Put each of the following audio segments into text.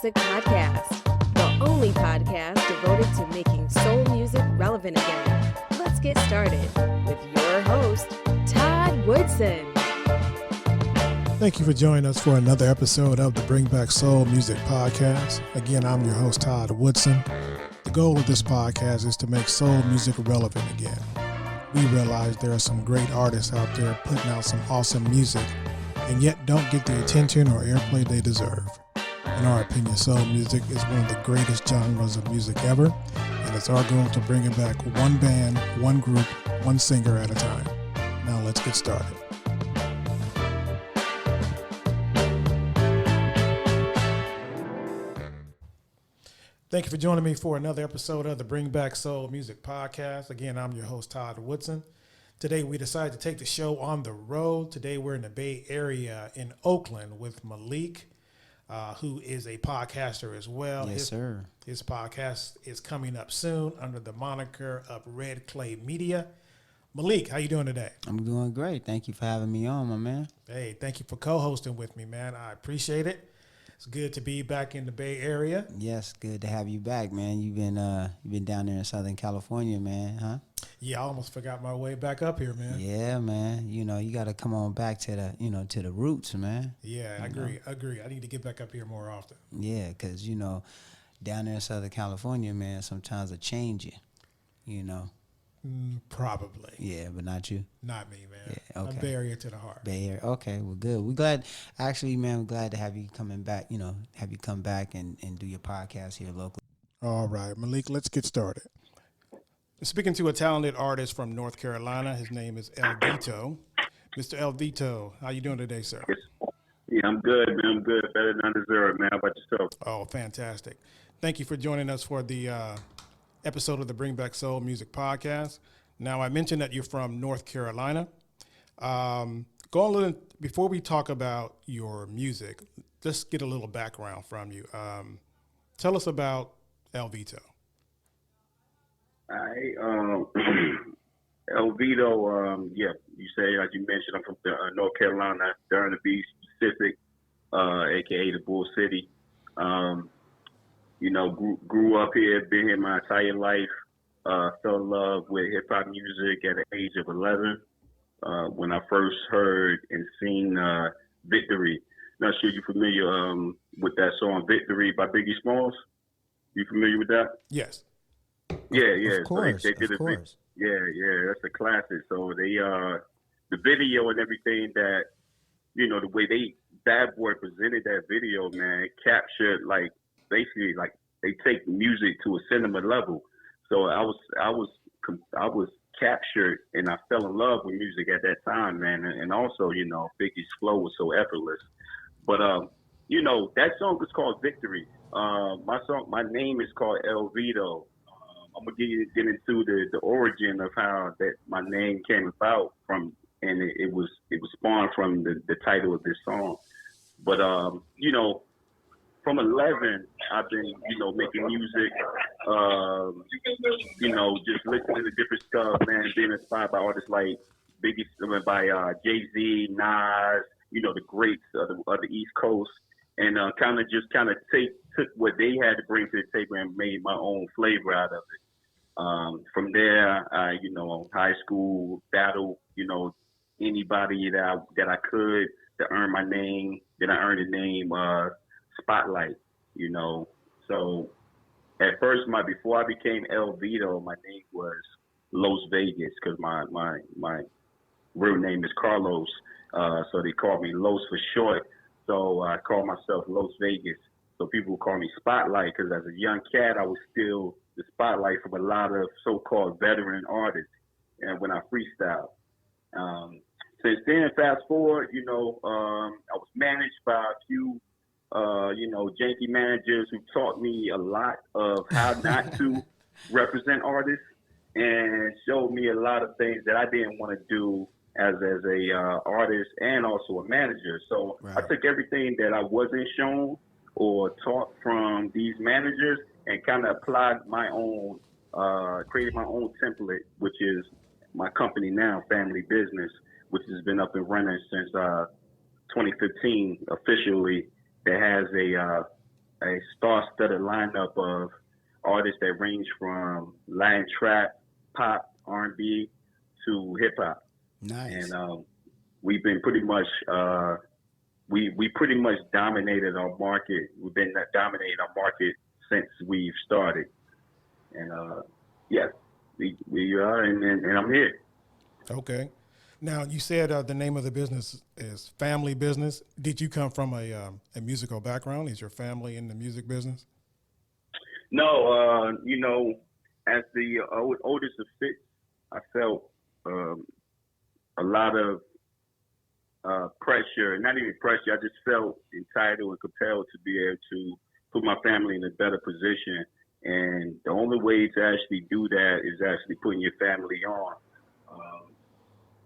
Music Podcast, the only podcast devoted to making soul music relevant again. Let's get started with your host, Todd Woodson. Thank you for joining us for another episode of the Bring Back Soul Music Podcast. Again, I'm your host, Todd Woodson. The goal of this podcast is to make soul music relevant again. We realize there are some great artists out there putting out some awesome music and yet don't get the attention or airplay they deserve. In our opinion, soul music is one of the greatest genres of music ever, and it's our goal to bring it back one band, one group, one singer at a time. Now let's get started. Thank you for joining me for another episode of the Bring Back Soul Music Podcast. Again, I'm your host, Todd Woodson. Today, we decided to take the show on the road. Today, we're in the Bay Area in Oakland with Malik, who is a podcaster as well. Yes, sir. His podcast is coming up soon under the moniker of Red Clay Media. Malik, how you doing today? I'm doing great. Thank you for having me on, my man. Hey, thank you for co-hosting with me, man. I appreciate it. It's good to be back in the Bay Area. Yes, good to have you back, man. You've been down there in Southern California, man, huh? Yeah, I almost forgot my way back up here, man. Yeah, man. You know, you got to come on back to the roots, man. Yeah, I agree. I need to get back up here more often. Yeah, because, down there in Southern California, man, sometimes it change you, Probably. Yeah, but not you. Not me, man. Yeah, okay. I'm Bay Area to the heart. Bay Area. Okay, well, good. We're glad. Actually, man, we're glad to have you coming back, have you come back and do your podcast here locally. All right, Malik, let's get started. Speaking to a talented artist from North Carolina, his name is LVitto. Mr. LVitto, how you doing today, sir? Yeah, I'm good, man. I'm good. Better than I deserve, man. How about yourself? Oh, fantastic. Thank you for joining us for the episode of the Bring Back Soul Music Podcast. Now, I mentioned that you're from North Carolina. Before we talk about your music, just get a little background from you. Tell us about LVitto. LVitto, you say, like you mentioned, I'm from North Carolina, Durham to be specific, a.k.a. the Bull City. Grew up here, been here my entire life, fell in love with hip-hop music at the age of 11 when I first heard and seen Victory. Not sure you're familiar with that song, Victory by Biggie Smalls. You familiar with that? Yes. Yeah. Of course, so they did of course. Yeah, that's a classic. So they, the video and everything that, the way Bad Boy presented that video, man, it captured basically they take music to a cinema level. So I was captured and I fell in love with music at that time, man. And also, Biggie's flow was so effortless. But, that song is called Victory. My name is called LVitto. I'm gonna get into the origin of how that my name came about from, and it was spawned from the title of this song. But from 11, I've been making music, just listening to different stuff, man. Being inspired by artists like Biggie, by Jay-Z, Nas, the greats of the East Coast, and kind of took what they had to bring to the table and made my own flavor out of it. From there, high school battle, anybody that I could to earn my name. Then I earned the name Spotlight, So at first, before I became LVitto, my name was Los Vegas because my real name is Carlos. So they called me Los for short. So I call myself Los Vegas. So people call me Spotlight because as a young cat, I was still the spotlight from a lot of so-called veteran artists, and when I freestyle. Since then, fast forward, I was managed by a few, janky managers who taught me a lot of how not to represent artists and showed me a lot of things that I didn't want to do as a artist and also a manager. So right. I took everything that I wasn't shown or taught from these managers and kind of applied my own, created my own template, which is my company now, Family Bizness, which has been up and running since 2015 officially. That has a star-studded lineup of artists that range from Latin trap, pop, R&B to hip hop. Nice. And we've been pretty much we pretty much dominated our market. We've been dominating our market since we've started. And yeah, we are, and I'm here. Okay. Now, you said the name of the business is Family Bizness. Did you come from a musical background? Is your family in the music business? No, you know, as the oldest of six, I felt a lot of pressure, not even pressure. I just felt entitled and compelled to be able to put my family in a better position. And the only way to actually do that is actually putting your family on.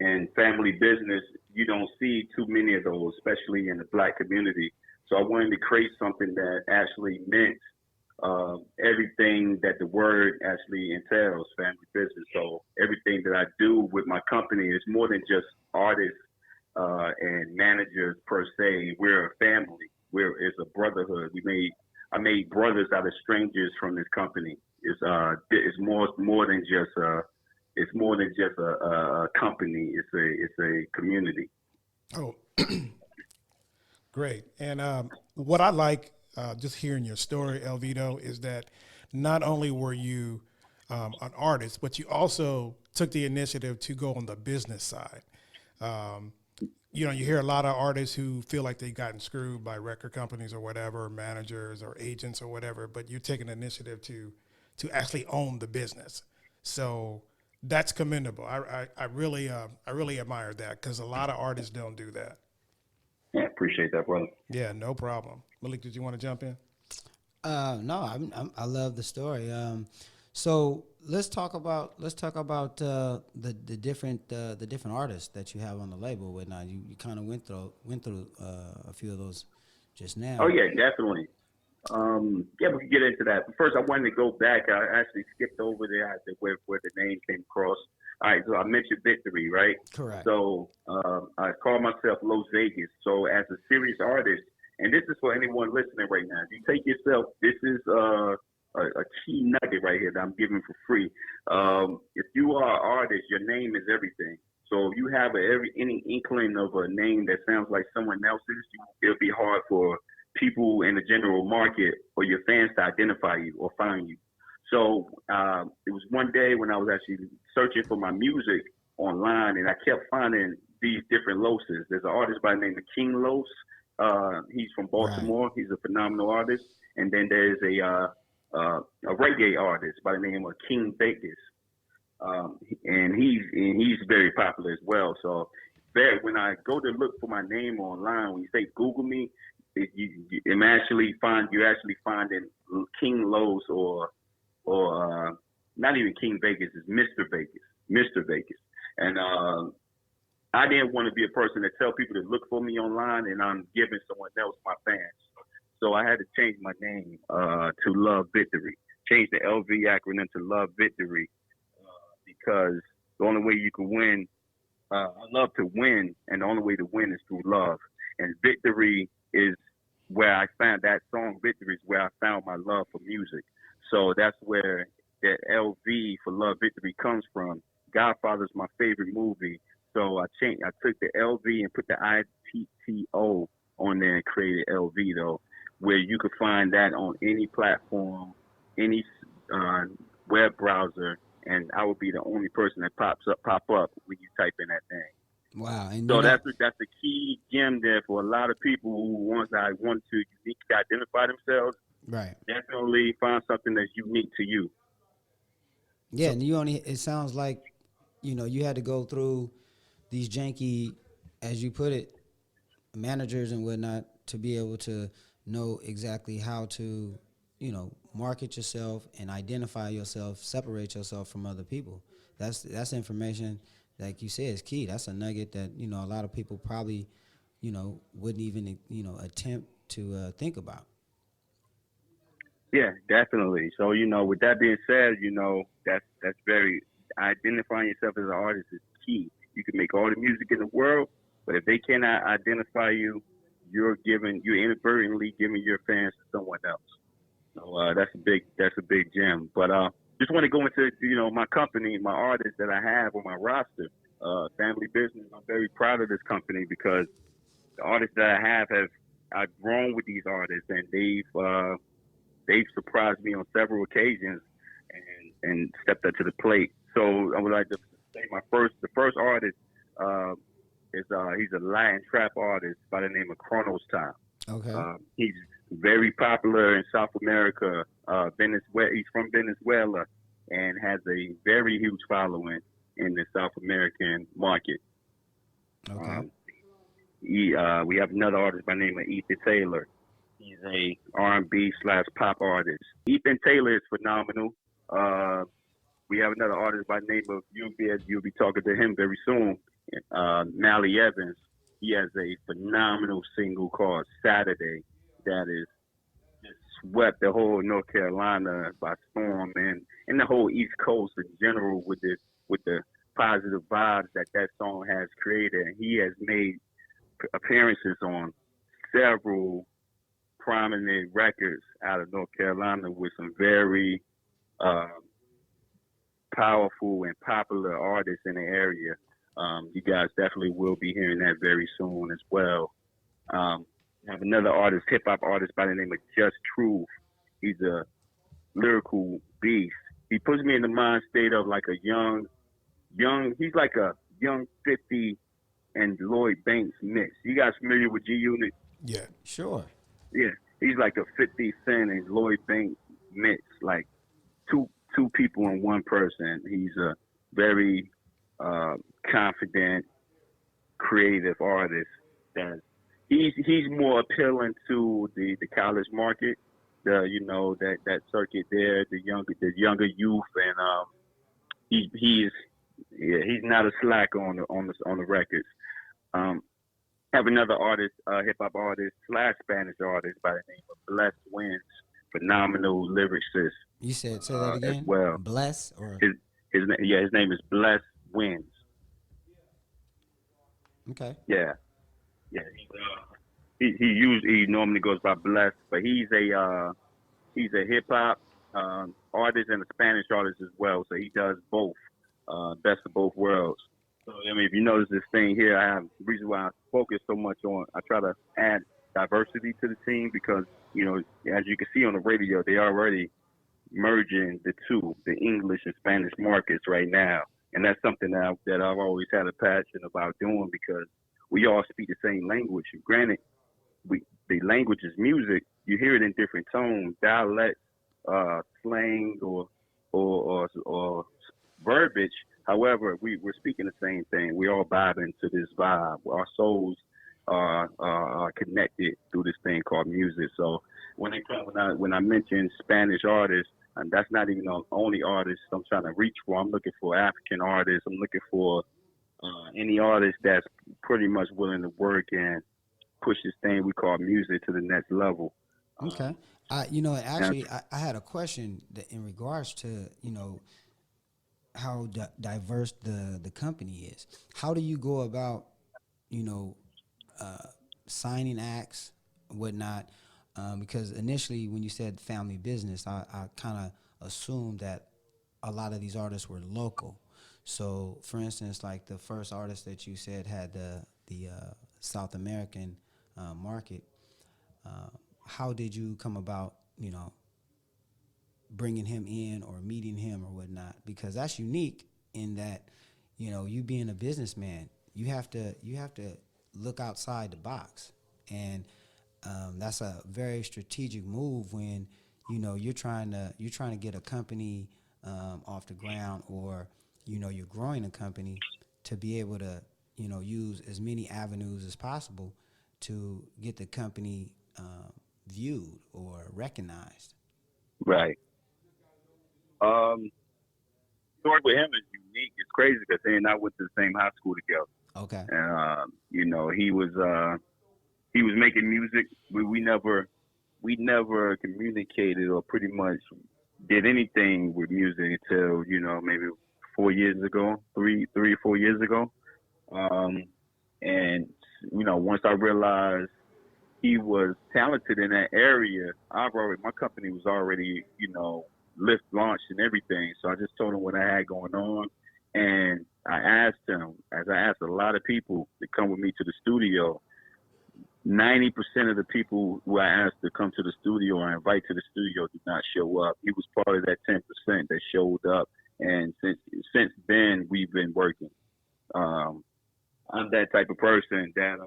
And family business, you don't see too many of those, especially in the Black community. So I wanted to create something that actually meant everything that the word actually entails, family business. So everything that I do with my company is more than just artists and managers per se. We're a family. It's a brotherhood. I made brothers out of strangers from this company. It's more than just a company. It's a community. Oh, great. And what I like just hearing your story, LVitto, is that not only were you an artist, but you also took the initiative to go on the business side. You know, you hear a lot of artists who feel like they've gotten screwed by record companies or whatever, managers or agents or whatever, but you're taking initiative to actually own the business. So that's commendable. I really admire that, because a lot of artists don't do that. Yeah, appreciate that, brother. Yeah, no problem. Malik, did you want to jump in? No, I love the story. So let's talk about the different artists that you have on the label. Whatnot, you kind of went through a few of those just now. Oh yeah, definitely. Yeah, we can get into that. But first, I wanted to go back. I actually skipped over there where the name came across. All right, so I mentioned Victory, right? Correct. So I call myself Los Vegas. So as a serious artist, and this is for anyone listening right now, if you take yourself, this is a key nugget right here that I'm giving for free. If you are an artist, your name is everything. So if you have any inkling of a name that sounds like someone else's, it'll be hard for people in the general market or your fans to identify you or find you. So it was one day when I was actually searching for my music online, and I kept finding these different Loses. There's an artist by the name of King Los. He's from Baltimore. Right. He's a phenomenal artist. And then there's a reggae artist by the name of King Vegas. And he's very popular as well. So when I go to look for my name online, when you say Google me, you're actually finding King Los or not even King Vegas, is Mr. Vegas. And I didn't want to be a person that tell people to look for me online and I'm giving someone else my fans. So I had to change my name to Love Victory. Change the LV acronym to Love Victory because the only way you can win, I love to win, and the only way to win is through love. And victory is where I found that song. Victory is where I found my love for music. So that's where the LV for Love Victory comes from. Godfather's my favorite movie. So I took the LV and put the ITTO on there and created LVitto, where you could find that on any platform, any web browser, and I would be the only person that pop up when you type in that name. Wow! And so that's the key gem there for a lot of people who want to uniquely identify themselves. Right. Definitely find something that's unique to you. Yeah, and it sounds like, you had to go through these janky, as you put it, managers and whatnot to be able to know exactly how to, market yourself and identify yourself, separate yourself from other people. That's information, like you said, is key. That's a nugget that, a lot of people probably, wouldn't even, attempt to think about. Yeah, definitely. So, with that being said, that's very, identifying yourself as an artist is key. You can make all the music in the world, but if they cannot identify you, you're inadvertently giving your fans to someone else. So that's a big gem. But just want to go into my company, my artists that I have on my roster. Family Business. I'm very proud of this company because the artists that I have I've grown with these artists, and they've surprised me on several occasions and stepped up to the plate. So I would like to say the first artist he's a Latin trap artist by the name of Chronos Time. Okay. He's very popular in South America. Venezuela. He's from Venezuela and has a very huge following in the South American market. Okay. We have another artist by the name of Ethan Taylor. He's a R&B / pop artist. Ethan Taylor is phenomenal. We have another artist by the name of you'll be talking to him very soon. Mally Evans. He has a phenomenal single called Saturday that is just swept the whole North Carolina by storm and the whole East Coast in general with the positive vibes that song has created. And he has made appearances on several prominent records out of North Carolina with some very powerful and popular artists in the area. You guys definitely will be hearing that very soon as well. I have another hip hop artist by the name of Just Truth. He's a lyrical beast. He puts me in the mind state of like a young, he's like a young 50 and Lloyd Banks mix. You guys familiar with G Unit? Yeah. Sure. Yeah. He's like a 50 Cent and Lloyd Banks mix, like two people in one person. He's a very confident, creative artist. He's more appealing to the college market, that circuit there, the younger youth, and he's not a slacker on the records. Have another artist, hip hop artist / Spanish artist by the name of Bless Wins, phenomenal lyricist. You said say that again. As well. Bless or his name is Bless Wins. okay. Yeah. He normally goes by Bless, but he's a hip hop artist and a Spanish artist as well. So he does both, best of both worlds. So I mean, if you notice this thing here, I have the reason why I focus so much on. I try to add diversity to the team because as you can see on the radio, they already merging the two, the English and Spanish markets right now, and that's something that I've always had a passion about doing because we all speak the same language. Granted, the language is music. You hear it in different tones, dialects, slang, or verbiage. However, we're speaking the same thing. We all vibing to this vibe. Our souls are connected through this thing called music. So when I mention Spanish artists, and that's not even the only artist I'm trying to reach for. I'm looking for African artists. I'm looking for any artist that's pretty much willing to work and push this thing we call music to the next level. Okay. Actually, I had a question in regards to, how diverse the company is. How do you go about, signing acts, whatnot? Because initially when you said family business, I kind of assumed that a lot of these artists were local. So, for instance, like the first artist that you said had the South American market, how did you come about, bringing him in or meeting him or whatnot? Because that's unique in that, you being a businessman, you have to look outside the box, and that's a very strategic move when you're trying to get a company off the ground, or you're growing a company to be able to use as many avenues as possible to get the company viewed or recognized. Right. Story with him is unique. It's crazy because he and I went to the same high school together. Okay. And he was making music. We never communicated or pretty much did anything with music until maybe 4 years ago, three or 4 years ago. And once I realized he was talented in that area. My company was already, lift launched and everything. So I just told him what I had going on, and I asked him, as I asked a lot of people to come with me to the studio. 90% of the people who I asked to come to the studio or invite to the studio did not show up. He was part of that 10% that showed up, and since then we've been working. I'm that type of person that,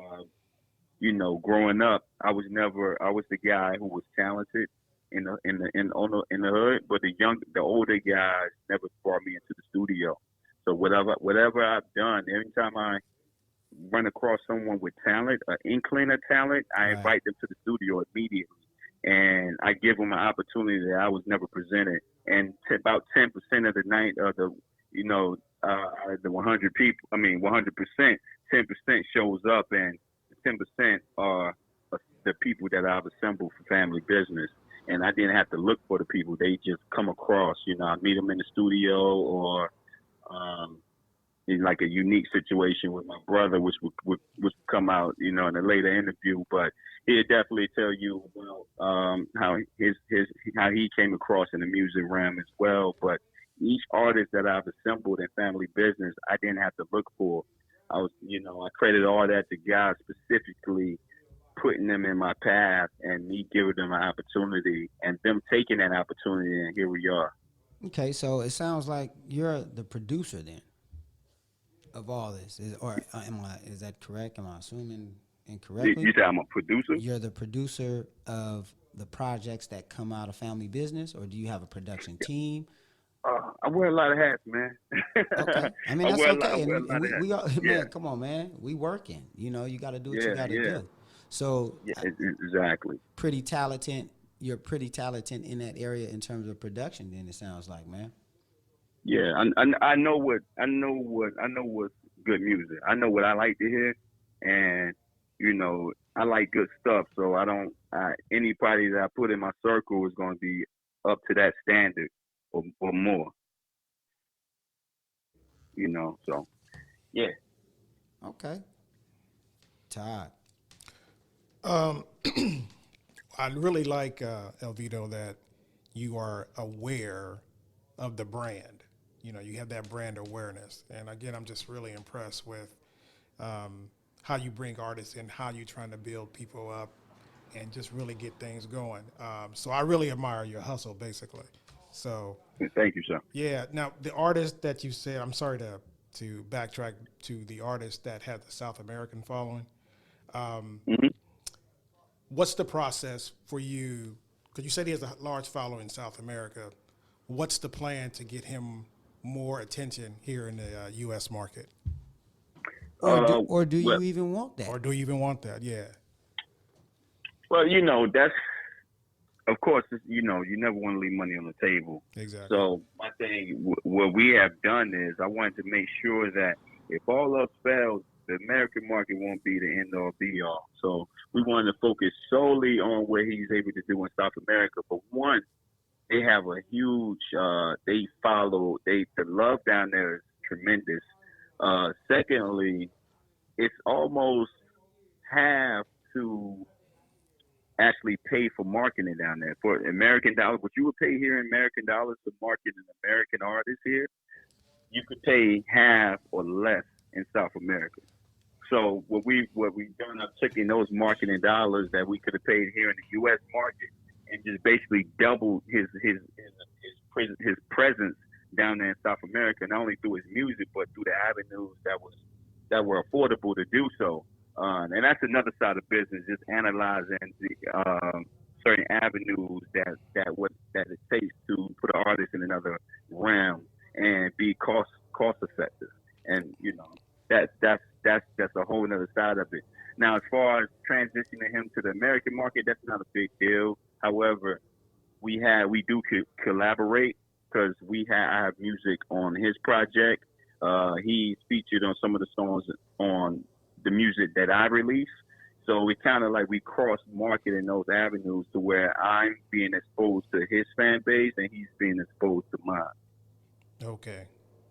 growing up, I was the guy who was talented in the hood, but the older guys never brought me into the studio. So whatever I've done, every time I run across someone with talent, an inkling of talent, I invite them to the studio immediately, and I give them an opportunity that I was never presented. And about 10% of the night of the 100 people, 100%, 10% shows up, and 10% are the people that I've assembled for Family Bizness. And I didn't have to look for the people; they just come across. I meet them in the studio, or in like a unique situation with my brother, which would come out, in a later interview. But he'll definitely tell you how he came across in the music realm as well. But each artist that I've assembled in Family Bizness, I didn't have to look for. I credit all that to God specifically putting them in my path and me giving them an opportunity and them taking that opportunity, and here we are. Okay, so it sounds like you're the producer then of all this, is that correct? Am I assuming incorrectly? You say I'm a producer? You're the producer of the projects that come out of Family Bizness, or do you have a production team? I wear a lot of hats, man. Okay, I mean that's okay. And we all, man, come on, man, we working. You got to do what you got to do. So exactly. You're pretty talented in that area in terms of production. Then it sounds like, man. Yeah, I know what's good music. I know what I like to hear, and I like good stuff. So anybody that I put in my circle is going to be up to that standard or more. So yeah. Okay, Todd. I really like, LVitto, that you are aware of the brand. You have that brand awareness. And again, I'm just really impressed with how you bring artists in, how you're trying to build people up and just really get things going. So I really admire your hustle, basically. So thank you, sir. Yeah. Now, the artist that you said, I'm sorry to backtrack to the artist that had the South American following. Mm-hmm. What's the process for you? Because you said he has a large following in South America. What's the plan to get him more attention here in the U.S. market? Or do you even want that? Or do you even want that? Yeah. Well, that's, of course, you never want to leave money on the table. Exactly. So my thing, what we have done is I wanted to make sure that if all else fails, the American market won't be the end all be all. So we wanted to focus solely on what he's able to do in South America. But one, they have a huge, the love down there is tremendous. Secondly, it's almost have to actually pay for marketing down there. For American dollars, what you would pay here in American dollars to market an American artist here, you could pay half or less in South America. So what we've done, I've taken those marketing dollars that we could have paid here in the U.S. market and just basically doubled his presence down there in South America, not only through his music but through the avenues that were affordable to do so. And that's another side of business, just analyzing the certain avenues that it takes to put an artist in another realm and be cost effective. And that's a whole other side of it. Now, as far as transitioning him to the American market, that's not a big deal. However, we do collaborate because I have music on his project. He's featured on some of the songs on the music that I release. So we kind of like we cross market in those avenues to where I'm being exposed to his fan base and he's being exposed to mine. Okay,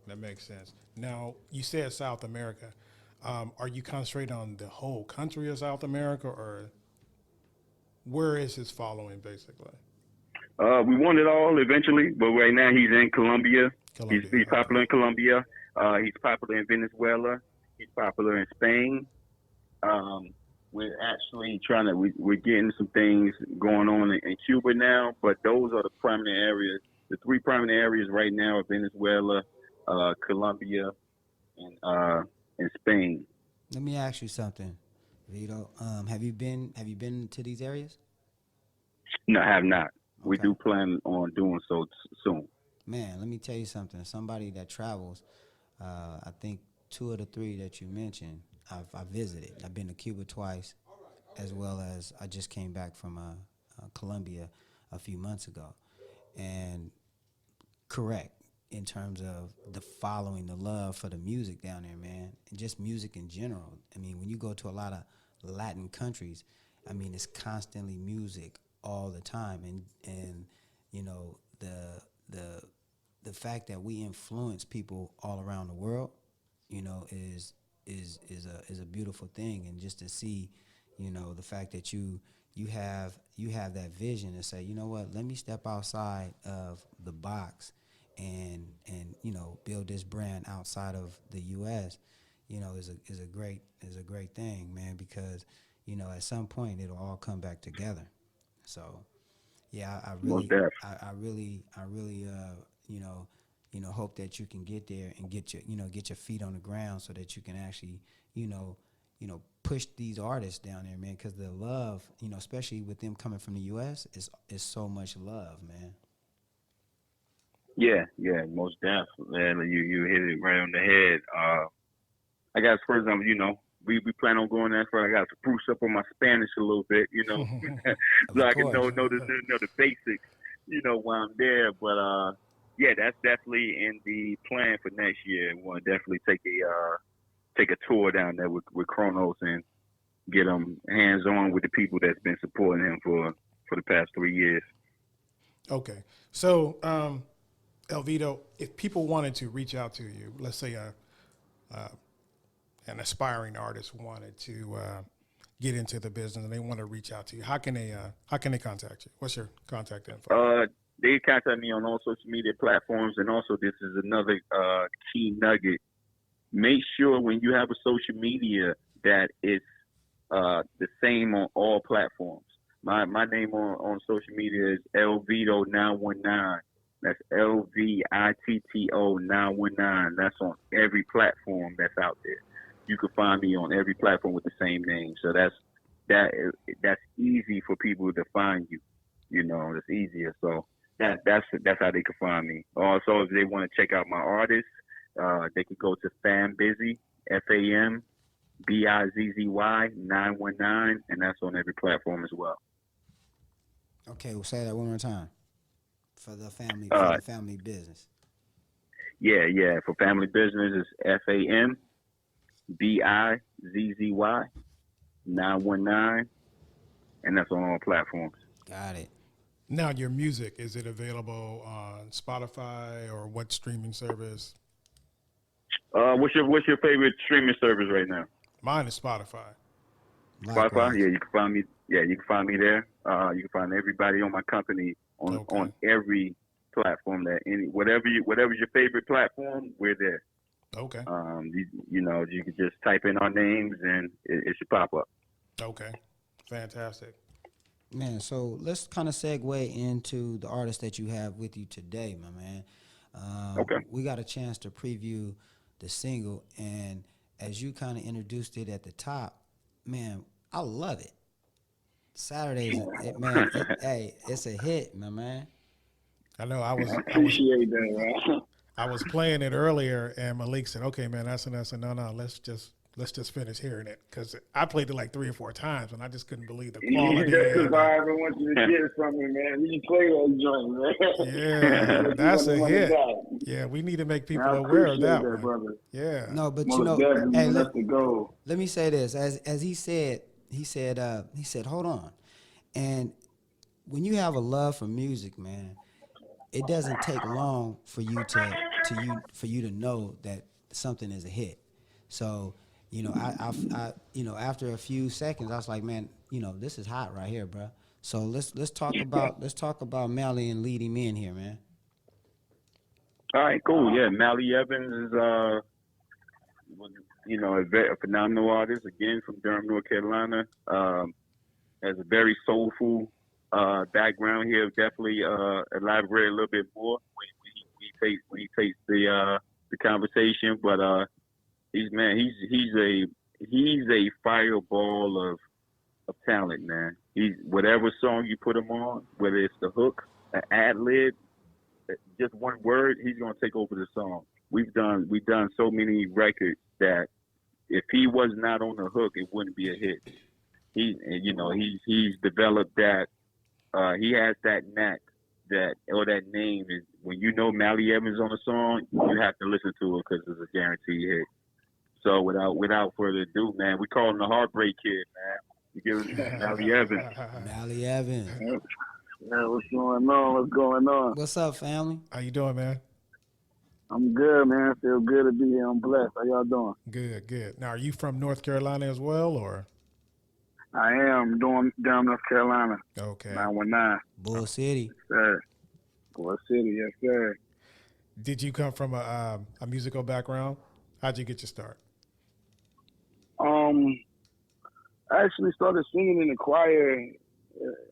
that makes sense. Now, you said South America. Are you concentrating on the whole country of South America, or? where is his following, basically? We won it all eventually, but right now he's in Colombia. He's popular in Colombia. He's popular in Venezuela. He's popular in Spain. We're actually we're getting some things going on in Cuba now, but those are the prominent areas. The three prominent areas right now are Venezuela, Colombia, and Spain. Let me ask you something, Vito. Have you been to these areas? No, I have not. Okay. We do plan on doing so soon. Man, let me tell you something. Somebody that travels, I think 2 of the 3 that you mentioned, I visited. I've been to Cuba twice, as well as I just came back from Colombia a few months ago. And correct in terms of the following, the love for the music down there, man, and just music in general. I mean, when you go to a lot of Latin countries, I mean, it's constantly music all the time, and you know the fact that we influence people all around the world, you know, is a beautiful thing. And just to see, you know, the fact that you have that vision to say, you know what, let me step outside of the box and you know, build this brand outside of the U.S., you know, is a great thing, man, because, you know, at some point it'll all come back together. So yeah, I really hope that you can get there and get your feet on the ground so that you can actually, you know, push these artists down there, man, because the love, you know, especially with them coming from the U.S., is so much love, man. Yeah, most definitely. And you hit it right on the head. I got, for example, you know, we plan on going there. I got to spruce up on my Spanish a little bit, you know, so I can know the basics, you know, while I'm there. But yeah, that's definitely in the plan for next year. We want to definitely take a tour down there with Kronos and get them hands on with the people that's been supporting him for the past 3 years. Okay, so LVitto, if people wanted to reach out to you, let's say an aspiring artist wanted to get into the business and they want to reach out to you, how can they contact you? What's your contact info? They contact me on all social media platforms, and also this is another key nugget. Make sure when you have a social media that it's the same on all platforms. My name on social media is LVitto 919. That's LVITTO 919. That's on every platform that's out there. You can find me on every platform with the same name. So that's easy for people to find you. You know, it's easier. So that's how they can find me. Also, if they want to check out my artists, they can go to FamBizzy, FAMBIZZY 919, and that's on every platform as well. Okay, we'll say that one more time. For the family business. Yeah. For Family Bizness, it's FAMBIZZY 919, and that's on all platforms. Got it. Now, your music, is it available on Spotify or what streaming service? What's your favorite streaming service right now? Mine is Spotify. Likewise. Spotify, yeah, you can find me. Yeah, you can find me there. You can find everybody on my company on every platform whatever's your favorite platform, we're there. Okay. You can just type in our names and it should pop up. Okay. Fantastic. Man, so let's kind of segue into the artist that you have with you today, my man. Okay. We got a chance to preview the single, and as you kind of introduced it at the top, man, I love it. Saturdays, it's a hit, my man. I know. I Appreciate that, man. I was playing it earlier, and Malik said, "Okay, man, that's enough." I said, "No, let's just finish hearing it," because I played it like 3 or 4 times, and I just couldn't believe the quality. That's because I ever want you to get it from me, man. You play that joint, man. Yeah, that's a hit. Yeah, we need to make people aware of that one. Brother. Yeah. No, but Most you know, definitely, hey, that's the goal. let me say this. As he said, hold on. And when you have a love for music, man, it doesn't take long for you to know that something is a hit. So, you know, I after a few seconds, I was like, man, you know, this is hot right here, bro. So let's talk about Mally and lead him in here, man. All right, cool. Yeah, Mally Evans is a phenomenal artist again from Durham, North Carolina. Has a very soulful background here. Definitely elaborate a little bit more when he takes the conversation. But he's a fireball of talent, man. He's whatever song you put him on, whether it's the hook, an ad lib, just one word, he's gonna take over the song. We've done so many records that if he was not on the hook, it wouldn't be a hit. He's developed that. He has that knack that name is when you know Mally Evans on a song, you have to listen to it because it's a guaranteed hit. So without further ado, man, we call him the Heartbreak Kid, man. You give him Mally Evans. Mally Evans. Yeah, what's going on? What's going on? What's up, family? How you doing, man? I'm good, man. Feel good to be here. I'm blessed. How y'all doing? Good, good. Now, are you from North Carolina as well, or? I am doing down North Carolina. Okay. 919. Bull City. Yes, sir. Bull City, yes, sir. Did you come from a musical background? How'd you get your start? I actually started singing in the choir.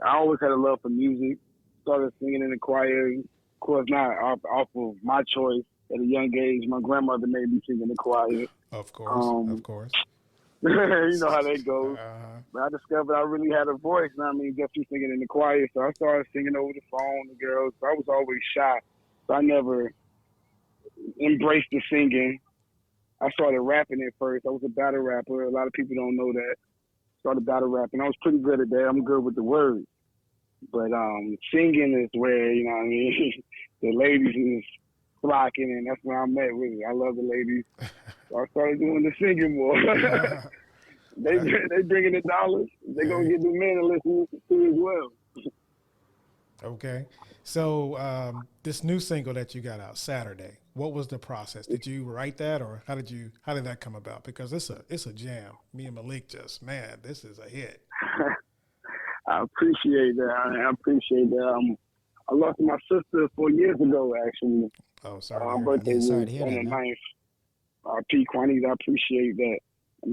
I always had a love for music. Started singing in the choir. Of course, not off of my choice. At a young age, my grandmother made me sing in the choir. Of course, of course. You know how that goes. But I discovered I really had a voice, and I mean, just from singing in the choir. So I started singing over the phone to girls. So I was always shy. So I never embraced the singing. I started rapping at first. I was a battle rapper. A lot of people don't know that. Started battle rapping. I was pretty good at that. I'm good with the words. But singing is where, you know what I mean, the ladies is flocking, and that's where I'm at with it. I love the ladies. So I started doing the singing more. They bringing the dollars. They going to get the men to listen to as well. Okay. So this new single that you got out Saturday, what was the process? Did you write that, or how did that come about? Because it's a jam. Me and Malik this is a hit. I appreciate that. I appreciate that. I lost my sister 4 years ago, actually. Oh, sorry. My birthday was on the 9th. P. Quanita, I appreciate that. And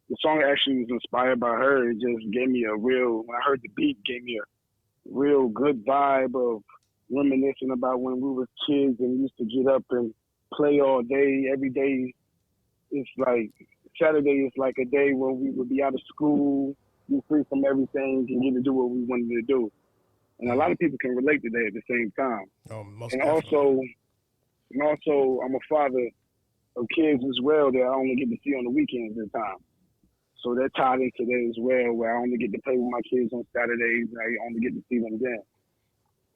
the song actually was inspired by her. It just gave me when I heard the beat, gave me a real good vibe of reminiscing about when we were kids and used to get up and play all day. Every day, it's like Saturday is like a day when we would be out of school, be free from everything, and get to do what we wanted to do. And a lot of people can relate to that at the same time. Oh, most and definitely. also, I'm a father of kids as well that I only get to see on the weekends at times. So that tied into that as well, where I only get to play with my kids on Saturdays, and I only get to see them then.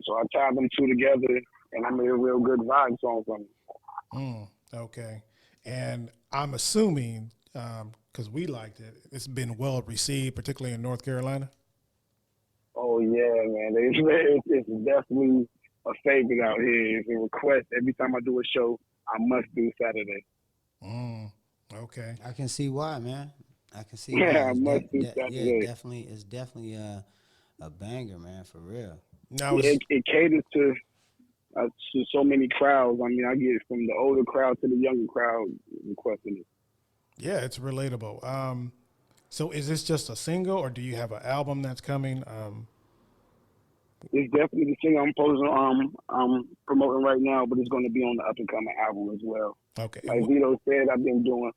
So I tied them two together, and I made a real good vibe song from it. Okay. And I'm assuming, because we liked it, it's been well received, particularly in North Carolina. Oh, yeah, man. It's definitely a favorite out here. It's a request. Every time I do a show, I must do Saturday. Okay. I can see why, man. I can see why. Yeah, I must do Saturday. Yeah, it's definitely a banger, man, for real. Now it caters to so many crowds. I mean, I get from the older crowd to the younger crowd requesting it. Yeah, it's relatable. So is this just a single, or do you have an album that's coming? It's definitely the single I'm promoting right now, but it's going to be on the up and coming album as well. Okay. Like Vito said, I've been doing.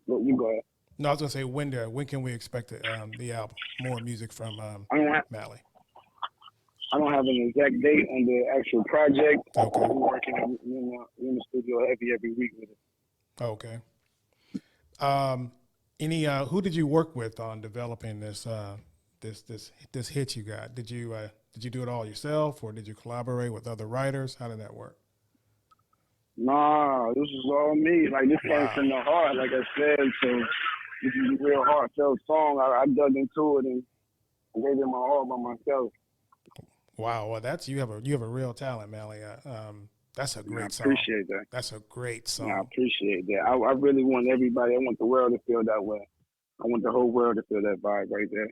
Well, you go ahead. No, I was going to say when can we expect the album? More music from Mally. I don't have an exact date on the actual project. Okay. I'm working in the studio every week with it. Okay. Who did you work with on developing this hit you got? Did you do it all yourself, or did you collaborate with other writers? How did that work? Nah, this is all me. Like, this came from the heart, like I said. So this is a real heartfelt song. I dug into it and gave it my all by myself. Wow, well, you have a real talent, Mally. That's a great song. I appreciate that. That's a great song. I appreciate that. I really want everybody. I want the world to feel that way. I want the whole world to feel that vibe right there.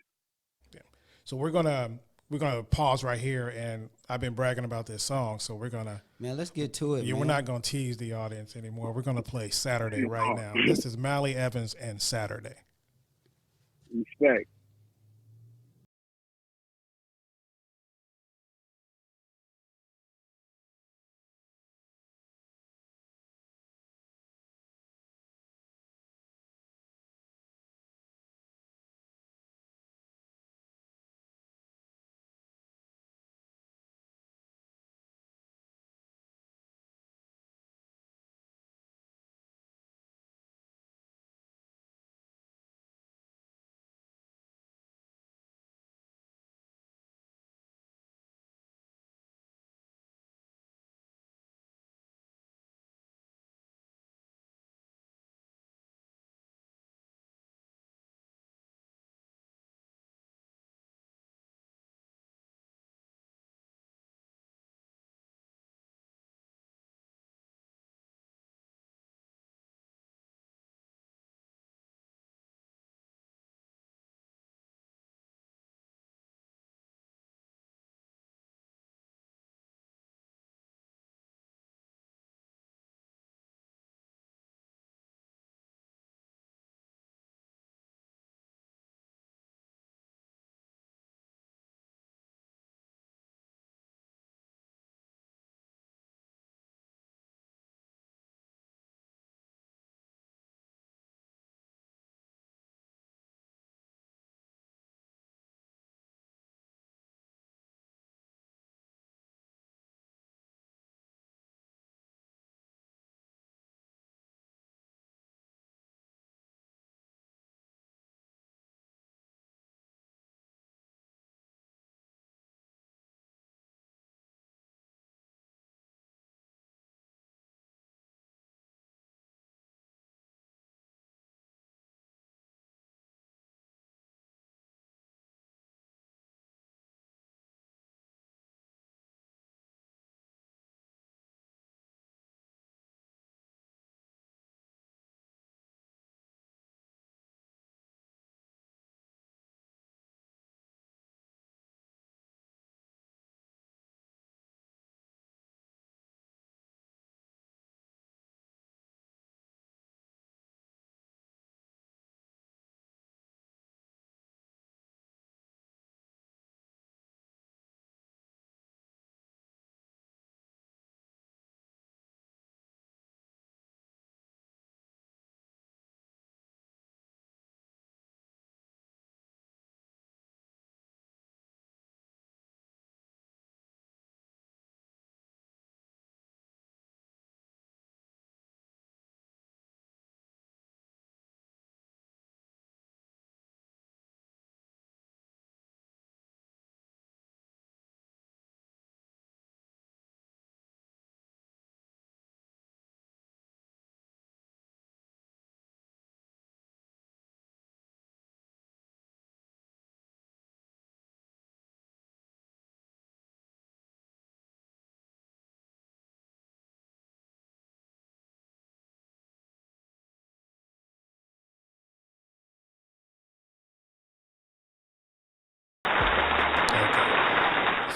Yeah. So we're gonna pause right here, and I've been bragging about this song, so we're gonna let's get to it. Yeah, man. we're not gonna tease the audience anymore. We're gonna play Saturday right now. This is Mally Evans and Saturday. Respect.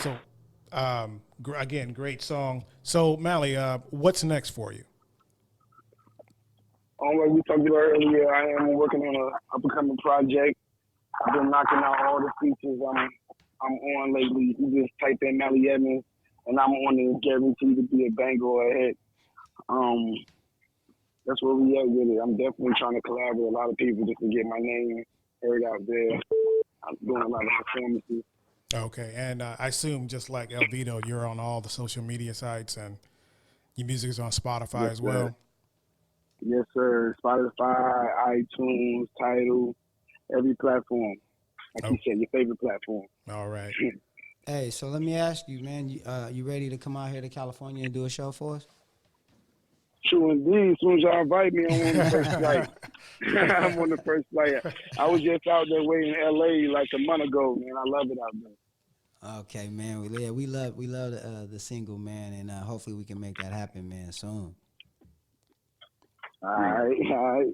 So, again, great song. So, Mally, what's next for you? Like we talked about earlier, I am working on a up-and-coming project. I've been knocking out all the features I'm on lately. You just type in Mally Evans, and I'm on it, guaranteed to be a banger or a hit. That's where we at with it. I'm definitely trying to collaborate with a lot of people just to get my name heard out there. I'm doing a lot of performances. Okay, and I assume just like LVitto, you're on all the social media sites and your music is on Spotify Yes, as well? Yes, sir. Spotify, iTunes, Tidal, every platform. Like you said, your favorite platform. All right. Hey, so let me ask you, man, you ready to come out here to California and do a show for us? Sure, indeed. As soon as y'all invite me, I'm on the first flight. I'm on the first flight. I was just out there waiting in LA like a month ago, man. I love it out there. Okay, man. We love the single, man, and hopefully we can make that happen, man, soon. All right.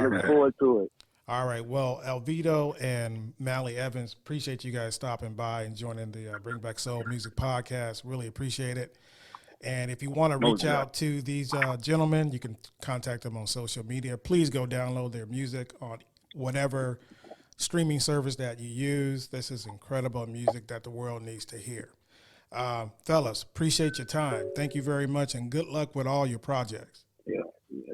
Look forward to it. All right. Well, LVitto and Mally Evans, appreciate you guys stopping by and joining the Bring Back Soul Music Podcast. Really appreciate it. And if you want to reach out to these gentlemen, you can contact them on social media. Please go download their music on whatever streaming service that you use. This is incredible music that the world needs to hear. Fellas, appreciate your time. Thank you very much, and good luck with all your projects. Yeah.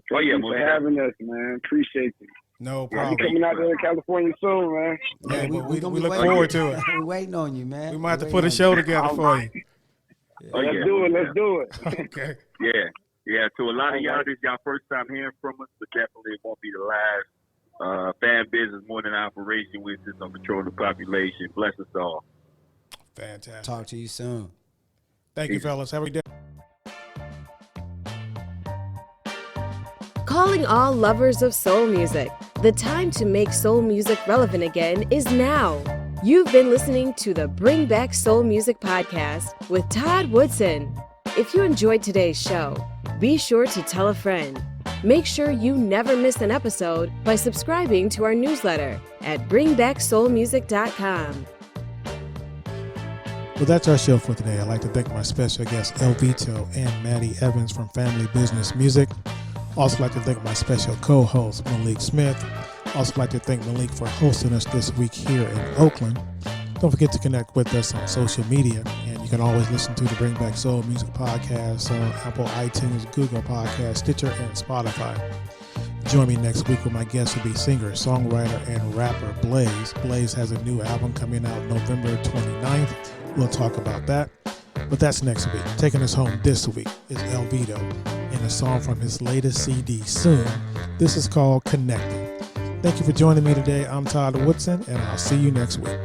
Thank you for having us, man. Appreciate you. No problem. I'll be coming out there in California soon, man. Yeah, we look forward to it. We're waiting on you, man. We might have to put a show together for you. Let's do it. Okay. Yeah. To a lot of y'all, this is y'all first time hearing from us, but definitely it won't be the last. Fan business more than operation. We just on control the population. Bless us all. Fantastic. Talk to you soon. Thank you, fellas. Have a good day. Calling all lovers of soul music. The time to make soul music relevant again is now. You've been listening to the Bring Back Soul Music Podcast with Todd Woodson. If you enjoyed today's show, be sure to tell a friend. Make sure you never miss an episode by subscribing to our newsletter at bringbacksoulmusic.com. Well, that's our show for today. I'd like to thank my special guests, LVitto and Mally Evans from Family Bizness Music. Also like to thank my special co-host, Malik Smith. Also like to thank Malik for hosting us this week here in Oakland. Don't forget to connect with us on social media, and you can always listen to the Bring Back Soul Music Podcast on Apple, iTunes, Google Podcasts, Stitcher, and Spotify. Join me next week where my guest will be singer, songwriter, and rapper Blaze. Blaze has a new album coming out November 29th. We'll talk about that. But that's next week. Taking us home this week is LVitto and a song from his latest CD, Soon. This is called Connecting. Thank you for joining me today. I'm Todd Woodson, and I'll see you next week.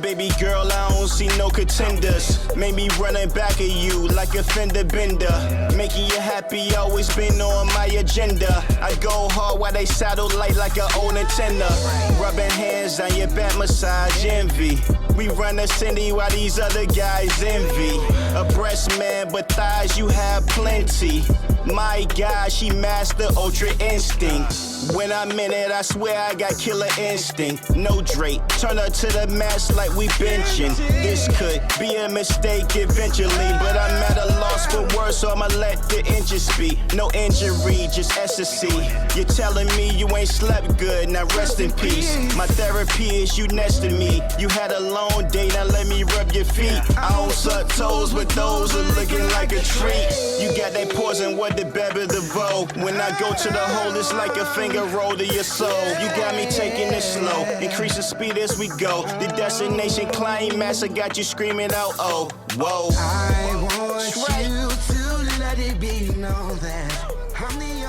Baby girl, I don't see no contenders. Made me running back at you like a fender bender. Making you happy, always been on my agenda. I go hard while they saddle light like an old Nintendo. Rubbing hands on your back, massage envy. We run the city while these other guys envy. A breast man, but thighs you have plenty. My God, she master ultra instinct. When I'm in it, I swear I got killer instinct. No Drake, turn her to the max like we benching. This could be a mistake eventually, but I'm at a loss for words, so I'ma let the inches speak. No injury, just S&C. You're telling me you ain't slept good, now rest in peace. My therapy is you next to me. You had a long day, now let me rub your feet. I don't suck toes, but those are looking like a treat. You got that poison, what the better the vote. When I go to the hole, it's like a finger roll to your soul. You got me taking it slow, increase the speed as we go. The destination climax, I got you screaming out, oh, whoa. I want you to let it be known that I'm the